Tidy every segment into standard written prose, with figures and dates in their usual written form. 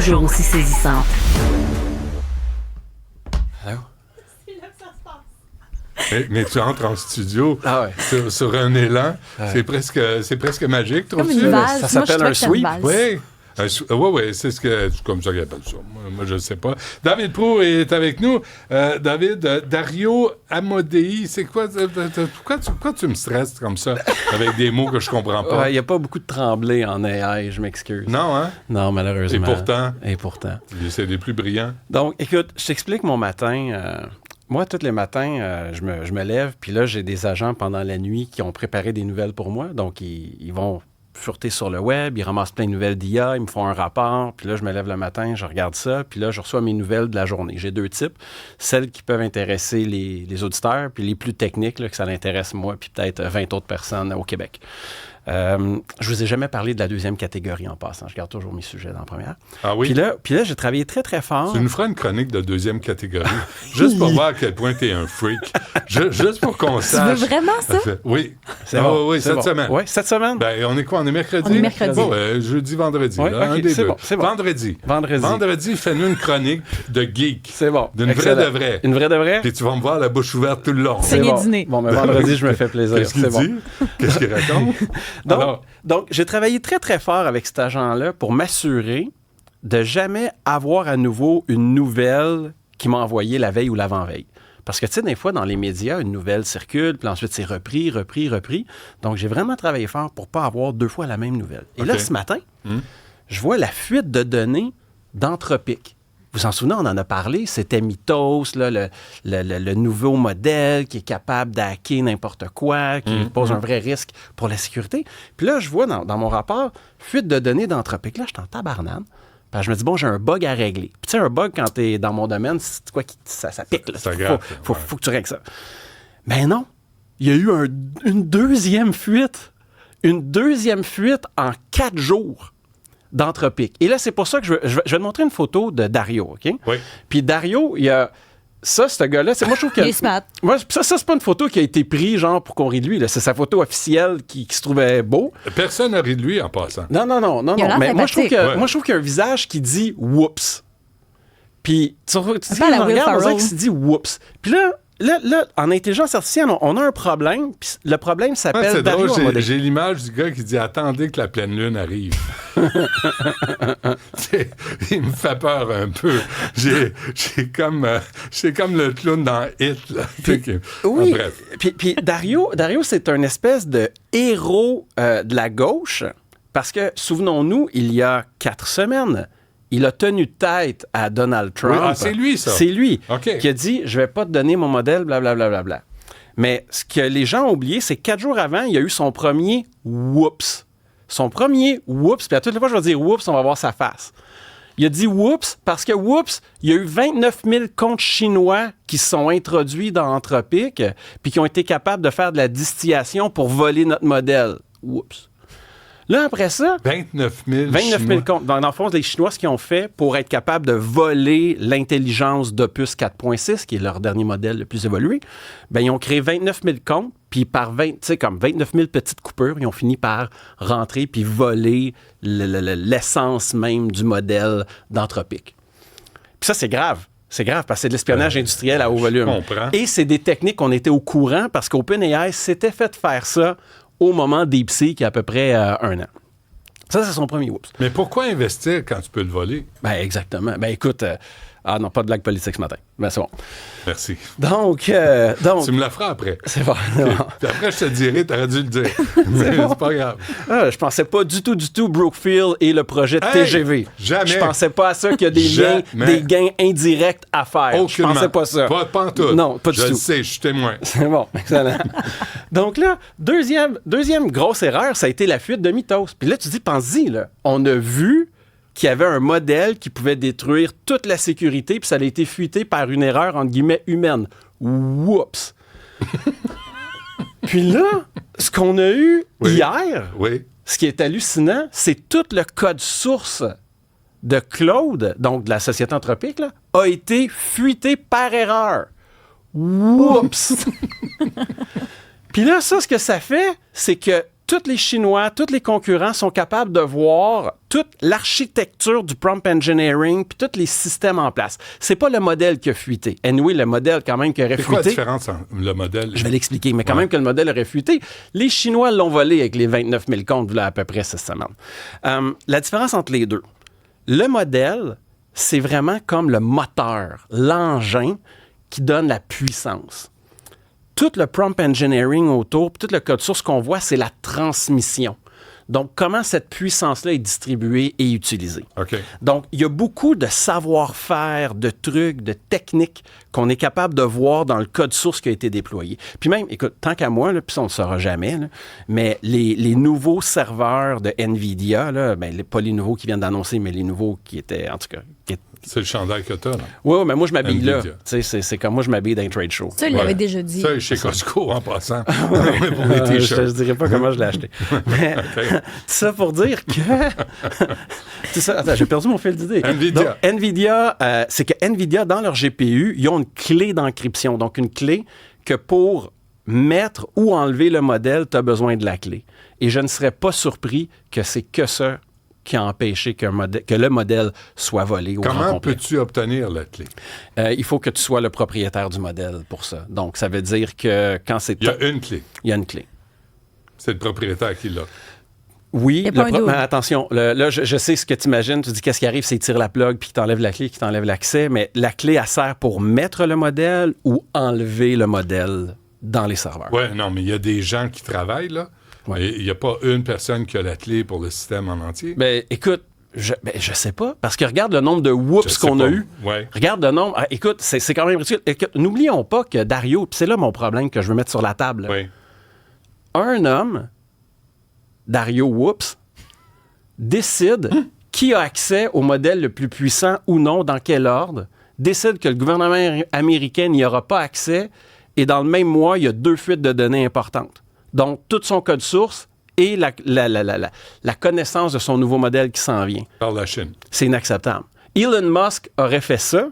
Toujours aussi saisissante. Allô? Mais tu entres en studio sur un élan. Ouais. C'est presque magique, trouves-tu? Comme une valse. Ça s'appelle un sweep. Oui. Oui, c'est comme ça qu'ils appellent ça. Moi, je ne sais pas. David Prou est avec nous. David, Dario Amodei, c'est quoi? Pourquoi tu me stresses comme ça avec des mots que je comprends pas? Il n'y a pas beaucoup de tremblés en AI, je m'excuse. Non, hein? Non, malheureusement. Et pourtant. C'est des plus brillants. Donc, écoute, je t'explique mon matin. Moi, tous les matins, je me lève, puis là, j'ai des agents pendant la nuit qui ont préparé des nouvelles pour moi. Donc, ils vont fureter sur le web, ils ramassent plein de nouvelles d'IA, ils me font un rapport, puis là, je me lève le matin, je regarde ça, puis là, je reçois mes nouvelles de la journée. J'ai 2 types, celles qui peuvent intéresser les auditeurs, puis les plus techniques, là, que ça l'intéresse moi, puis peut-être 20 autres personnes au Québec. Je vous ai jamais parlé de la deuxième catégorie en passant. Je garde toujours mes sujets dans la première. Ah oui? Puis là, j'ai travaillé très, très fort. Tu nous feras une chronique de deuxième catégorie, juste pour voir à quel point tu es un freak. Juste pour qu'on sache. Tu veux vraiment ça? Oui. C'est bon. Oui, cette semaine. Oui, cette semaine. Ben, on est quoi? On est mercredi? On est mercredi. Jeudi, vendredi. Oui, là, okay, un des c'est deux. bon, c'est bon. Vendredi, fais-nous une chronique de geek. C'est bon. D'une vraie de vraie. Une vraie de vraie? Puis tu vas me voir la bouche ouverte tout le long. C'est bon. Dîner. Bon, mais vendredi, je me fais plaisir. Qu'est-ce qu'il dit? Qu'est-ce qu'il raconte? Donc, j'ai travaillé très, très fort avec cet agent-là pour m'assurer de jamais avoir à nouveau une nouvelle qui m'a envoyé la veille ou l'avant-veille. Parce que, tu sais, des fois, dans les médias, une nouvelle circule, puis ensuite, c'est repris. Donc, j'ai vraiment travaillé fort pour ne pas avoir 2 fois la même nouvelle. Et là, ce matin, je vois la fuite de données d'Anthropic. Vous vous en souvenez, on en a parlé, c'était Mythos, là, le nouveau modèle qui est capable d'hacker n'importe quoi, qui pose un vrai risque pour la sécurité. Puis là, je vois dans mon rapport, fuite de données d'Anthropic. Là, je suis en tabarnane. Puis je me dis, bon, j'ai un bug à régler. Puis tu sais, un bug, quand tu es dans mon domaine, c'est quoi, ça pique. Là. Faut que tu règles ça. Mais non, il y a eu une deuxième fuite. Une deuxième fuite en 4 jours. D'Anthropic. Et là, c'est pour ça que je vais te montrer une photo de Dario, OK? Oui. Puis Dario, il y a... Ça, ce gars-là, moi, je trouve que... Il est smart. Moi, ça, c'est pas une photo qui a été prise, genre, pour qu'on rie de lui. Là. C'est sa photo officielle qui se trouvait beau. Personne n'a ri de lui en passant. Non. Mais moi, je trouve qu'il y a un visage qui dit « whoops ». Puis, tu regardes, on dirait qu'il se dit « whoops ». Puis là, en intelligence artificielle, on a un problème. Puis le problème s'appelle Dario Amodei. J'ai l'image du gars qui dit « Attendez que la pleine lune arrive ». Il me fait peur un peu. J'ai comme le clown dans Hit. Là. Oui. Bref. Puis Dario, c'est un espèce de héros de la gauche. Parce que, souvenons-nous, il y a 4 semaines... Il a tenu tête à Donald Trump. Oui, c'est lui, ça. C'est lui okay. Qui a dit « Je vais pas te donner mon modèle, blablabla. » Mais ce que les gens ont oublié, c'est que 4 jours avant, il y a eu son premier « whoops ». Son premier « whoops », puis à toutes les fois je vais dire « whoops », on va voir sa face. Il a dit « whoops » parce que « whoops », il y a eu 29 000 comptes chinois qui se sont introduits dans Anthropic puis qui ont été capables de faire de la distillation pour voler notre modèle. « Whoops ». Là, après ça... 29 000 comptes. Dans le fond, les Chinois, ce qu'ils ont fait pour être capables de voler l'intelligence d'Opus 4.6, qui est leur dernier modèle le plus évolué, ils ont créé 29 000 comptes, puis par 29 000 petites coupures, ils ont fini par rentrer puis voler l'essence même du modèle d'Anthropic. Puis ça, c'est grave. C'est grave parce que c'est de l'espionnage industriel à haut volume. Je comprends. Et c'est des techniques qu'on était au courant parce qu'OpenAI s'était fait faire ça au moment DeepSeek, il y a à peu près 1 an. Ça, c'est son premier whoops. Mais pourquoi investir quand tu peux le voler? Exactement. Écoute, non, pas de blague politique ce matin. C'est bon. Merci. Donc... Tu me la feras après. C'est bon. Puis après, je te dirai, t'aurais dû le dire. C'est pas grave. Je pensais pas du tout Brookfield et le projet de TGV. Jamais. Je pensais pas à ça qu'il y a des gains indirects à faire. Aucunement. Je pensais pas ça. Pas en tout. Non, pas du tout. Je le sais, je suis témoin. C'est bon, excellent. Donc là, deuxième grosse erreur, ça a été la fuite de Mythos. Puis là, tu dis, pense-y, là, on a vu qu'il y avait un modèle qui pouvait détruire toute la sécurité, puis ça a été fuité par une erreur, entre guillemets, humaine. Whoops! Puis là, ce qu'on a eu hier, ce qui est hallucinant, c'est tout le code source de Claude, donc de la société Anthropic, là, a été fuité par erreur. Whoops! Puis là, ça, ce que ça fait, c'est que tous les Chinois, tous les concurrents sont capables de voir toute l'architecture du prompt engineering puis tous les systèmes en place. C'est pas le modèle qui a fuité. Anyway, le modèle quand même qui aurait C'est fuité... quoi la différence entre le modèle? Je vais l'expliquer, mais quand même que le modèle aurait fuité. Les Chinois l'ont volé avec les 29 000 comptes, là, à peu près 6 semaines. La différence entre les deux, le modèle, c'est vraiment comme le moteur, l'engin qui donne la puissance. Tout le prompt engineering autour, puis tout le code source qu'on voit, c'est la transmission. Donc, comment cette puissance-là est distribuée et utilisée. OK. Donc, il y a beaucoup de savoir-faire, de trucs, de techniques qu'on est capable de voir dans le code source qui a été déployé. Puis même, écoute, tant qu'à moi, là, puis ça, on ne le saura jamais, là, mais les nouveaux serveurs de NVIDIA, là, ben, pas les nouveaux qui viennent d'annoncer, mais les nouveaux qui étaient, en tout cas... C'est le chandail que t'as, là. Oui, mais moi, je m'habille là. NVIDIA. C'est comme moi, je m'habille dans un trade show. Ça, il l'avait déjà dit. Ça, chez Costco, en passant. Mais pour les Je t-shirts. ne dirais pas comment je l'ai acheté. Mais ça pour dire que... C'est ça. Attends, j'ai perdu mon fil d'idée. NVIDIA. Donc, NVIDIA, c'est que NVIDIA, dans leur GPU, ils ont une clé d'encryption. Donc, une clé que pour mettre ou enlever le modèle, tu as besoin de la clé. Et je ne serais pas surpris que c'est que ça qui a empêché que le modèle soit volé au grand Comment complet. peux-tu obtenir la clé? Il faut que tu sois le propriétaire du modèle pour ça. Donc, ça veut dire que quand c'est... Il y a une clé. Il y a une clé. C'est le propriétaire qui l'a. Oui, Y a pas un double. mais attention, là, je sais ce que tu imagines. Tu dis qu'est-ce qui arrive, c'est qu'il tire la plug, puis qu'il t'enlève la clé, qu'il t'enlève l'accès. Mais la clé, elle sert pour mettre le modèle ou enlever le modèle dans les serveurs. Oui, non, mais il y a des gens qui travaillent, là. Ouais. Et il n'y a pas une personne qui a la clé pour le système en entier. Ben, écoute, je sais pas. Parce que regarde le nombre de whoops qu'on a eu. Ouais. Regarde le nombre. Écoute, c'est quand même ridicule. N'oublions pas que Dario, puis c'est là mon problème que je veux mettre sur la table. Oui. Un homme, Dario Whoops, décide qui a accès au modèle le plus puissant ou non, dans quel ordre, décide que le gouvernement américain n'y aura pas accès, et dans le même mois, il y a 2 fuites de données importantes. Donc, tout son code source et la connaissance de son nouveau modèle qui s'en vient. Par la Chine. C'est inacceptable. Elon Musk aurait fait ça,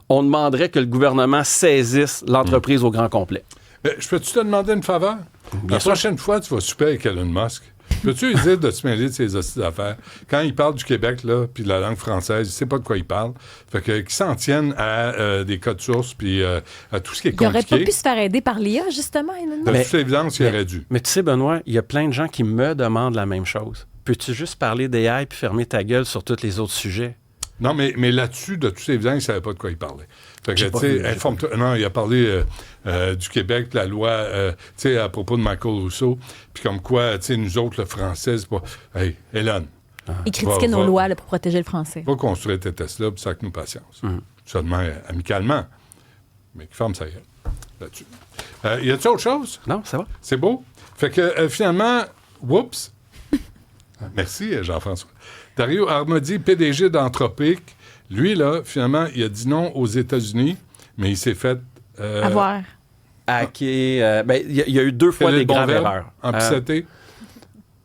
on demanderait que le gouvernement saisisse l'entreprise au grand complet. Je peux-tu te demander une faveur? Bien La sûr. prochaine fois, tu vas souper avec Elon Musk. Peux-tu lui dire de se mêler de ses hosties d'affaires? Quand il parle du Québec, là, puis de la langue française, il sait pas de quoi il parle. Fait que qu'il s'en tienne à des codes sources, puis à tout ce qui est Il aurait compliqué. pas pu se faire aider par l'IA, justement, Elon Musk? De Mais- toute évidence, il aurait dû. Mais tu sais, Benoît, il y a plein de gens qui me demandent la même chose. Peux-tu juste parler d'AI puis fermer ta gueule sur tous les autres sujets? Non, mais là-dessus, de toute évidence, il ne savait pas de quoi il parlait. Fait que, J'ai tu pas sais, vu, j'ai informe-toi. Non, il a parlé du Québec, de la loi, tu sais, à propos de Michael Rousseau, puis comme quoi, tu sais, nous autres, le français, c'est pas... Hey, Hélène, Il critiquait nos lois là, pour protéger le français. va construire tes Tesla, puis ça avec nous patience. Seulement amicalement, mais qui ferme sa gueule là-dessus. Y a-t-il autre chose? Non, ça va? C'est beau. Fait que finalement, whoops. Merci, Jean-François. Dario Armodi, PDG d'Anthropic, lui, là, finalement, il a dit non aux États-Unis, mais il s'est fait... Avoir. Hacker. Il y a eu 2 fois quel est des le bon graves verbe? erreurs. Empiceté?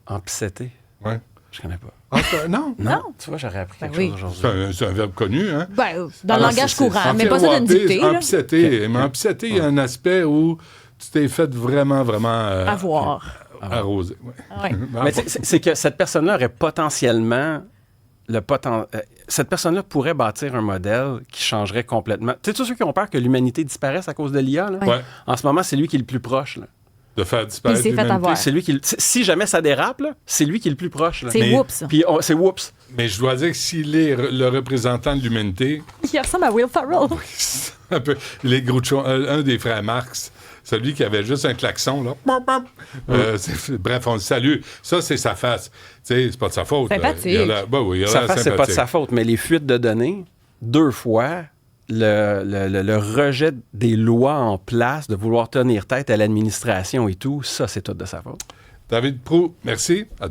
Empiceté? Ouais. Je connais pas. Ah, non? Non. Tu vois, j'aurais appris Ben quelque oui. chose aujourd'hui. C'est un verbe connu, hein? Ben, dans le Ah, langage c'est- courant, mais pas ça d'une dictée. là. Empiceté. Mais empiceté, il y a un aspect où tu t'es fait vraiment, vraiment... Avoir. arrosé. Ouais. Ouais. Mais c'est que cette personne-là aurait potentiellement cette personne-là pourrait bâtir un modèle qui changerait complètement. Tu sais, tous ceux qui ont peur que l'humanité disparaisse à cause de l'IA, là, Ouais. en ce moment, c'est lui qui est le plus proche. Là. De faire disparaître Il s'est fait l'humanité. avoir. C'est lui qui, si jamais ça dérape, là, c'est lui qui est le plus proche. Là. C'est Mais- whoops. Puis c'est whoops. Mais je dois dire que s'il est le représentant de l'humanité, Il ressemble à Will Ferrell. un peu, les Groucho, un des frères Marx, celui qui avait juste un klaxon, là. Bref, on le salue. Ça, c'est sa face. Tu sais, c'est pas de sa faute. là. Sympathique. Il a l'air- ben oui, il a Sa l'air face, c'est pas de sympathique. sa faute, mais les fuites de données, 2 fois, le rejet des lois en place, de vouloir tenir tête à l'administration et tout, ça, c'est tout de sa faute. David Proulx, merci. À